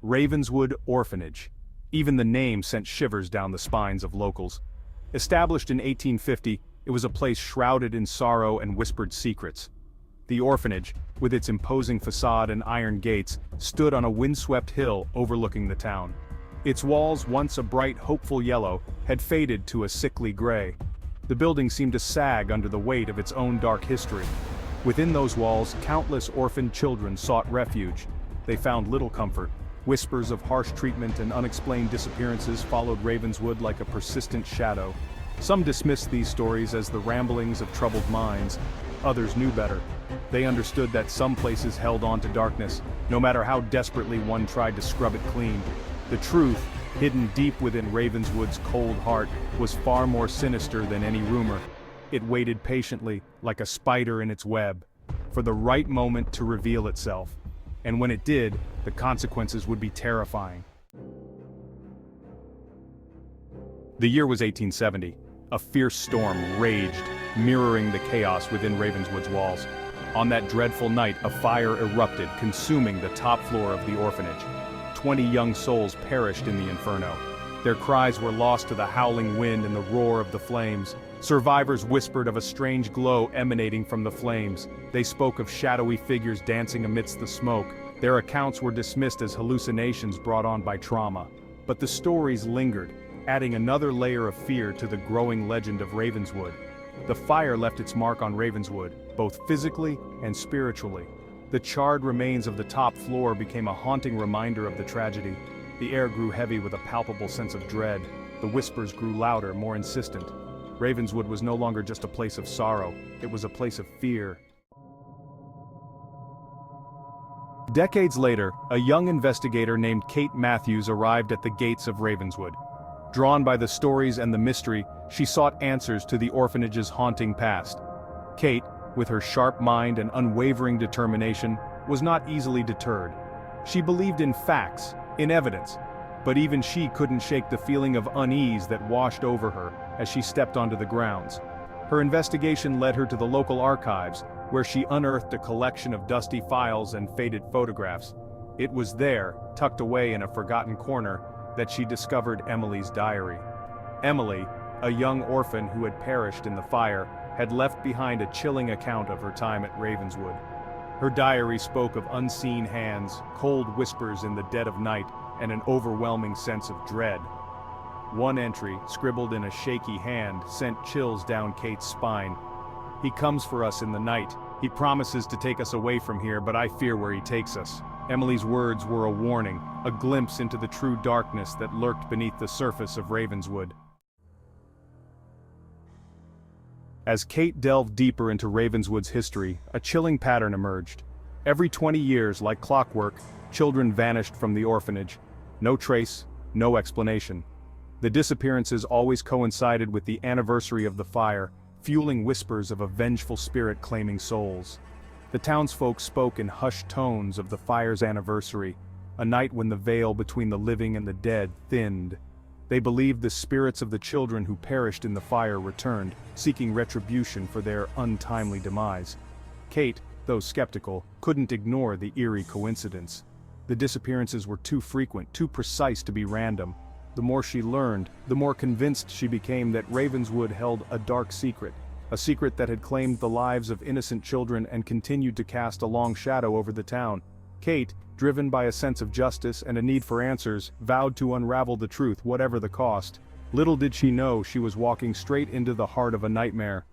Ravenswood Orphanage. Even the name sent shivers down the spines of locals. Established in 1850, it was a place shrouded in sorrow and whispered secrets. The orphanage, with its imposing facade and iron gates, stood on a windswept hill overlooking the town. Its walls, once a bright, hopeful yellow, had faded to a sickly gray. The building seemed to sag under the weight of its own dark history. Within those walls, countless orphaned children sought refuge. They found little comfort. Whispers of harsh treatment and unexplained disappearances followed Ravenswood like a persistent shadow. Some dismissed these stories as the ramblings of troubled minds. Others knew better. They understood that some places held on to darkness, no matter how desperately one tried to scrub it clean. The truth, hidden deep within Ravenswood's cold heart, was far more sinister than any rumor. It waited patiently, like a spider in its web, for the right moment to reveal itself. And when it did, the consequences would be terrifying. The year was 1870. A fierce storm raged, mirroring the chaos within Ravenswood's walls. On that dreadful night, a fire erupted, consuming the top floor of the orphanage. 20 young souls perished in the inferno. Their cries were lost to the howling wind and the roar of the flames. Survivors whispered of a strange glow emanating from the flames. They spoke of shadowy figures dancing amidst the smoke. Their accounts were dismissed as hallucinations brought on by trauma. But the stories lingered, adding another layer of fear to the growing legend of Ravenswood. The fire left its mark on Ravenswood, both physically and spiritually. The charred remains of the top floor became a haunting reminder of the tragedy. The air grew heavy with a palpable sense of dread. The whispers grew louder, more insistent. Ravenswood was no longer just a place of sorrow, it was a place of fear. Decades later, a young investigator named Kate Matthews arrived at the gates of Ravenswood. Drawn by the stories and the mystery, she sought answers to the orphanage's haunting past. Kate, with her sharp mind and unwavering determination, was not easily deterred. She believed in facts, in evidence, but even she couldn't shake the feeling of unease that washed over her as she stepped onto the grounds. Her investigation led her to the local archives, where she unearthed a collection of dusty files and faded photographs. It was there, tucked away in a forgotten corner, that she discovered Emily's diary. Emily, a young orphan who had perished in the fire, had left behind a chilling account of her time at Ravenswood. Her diary spoke of unseen hands, cold whispers in the dead of night, and an overwhelming sense of dread. One entry, scribbled in a shaky hand, sent chills down Kate's spine. "He comes for us in the night. He promises to take us away from here, but I fear where he takes us." Emily's words were a warning, a glimpse into the true darkness that lurked beneath the surface of Ravenswood. As Kate delved deeper into Ravenswood's history, a chilling pattern emerged. Every 20 years, like clockwork, children vanished from the orphanage. No trace, no explanation. The disappearances always coincided with the anniversary of the fire, fueling whispers of a vengeful spirit claiming souls. The townsfolk spoke in hushed tones of the fire's anniversary, a night when the veil between the living and the dead thinned. They believed the spirits of the children who perished in the fire returned, seeking retribution for their untimely demise. Kate, though skeptical, couldn't ignore the eerie coincidence. The disappearances were too frequent, too precise to be random. The more she learned, the more convinced she became that Ravenswood held a dark secret, a secret that had claimed the lives of innocent children and continued to cast a long shadow over the town. Kate, driven by a sense of justice and a need for answers, vowed to unravel the truth whatever the cost. Little did she know she was walking straight into the heart of a nightmare,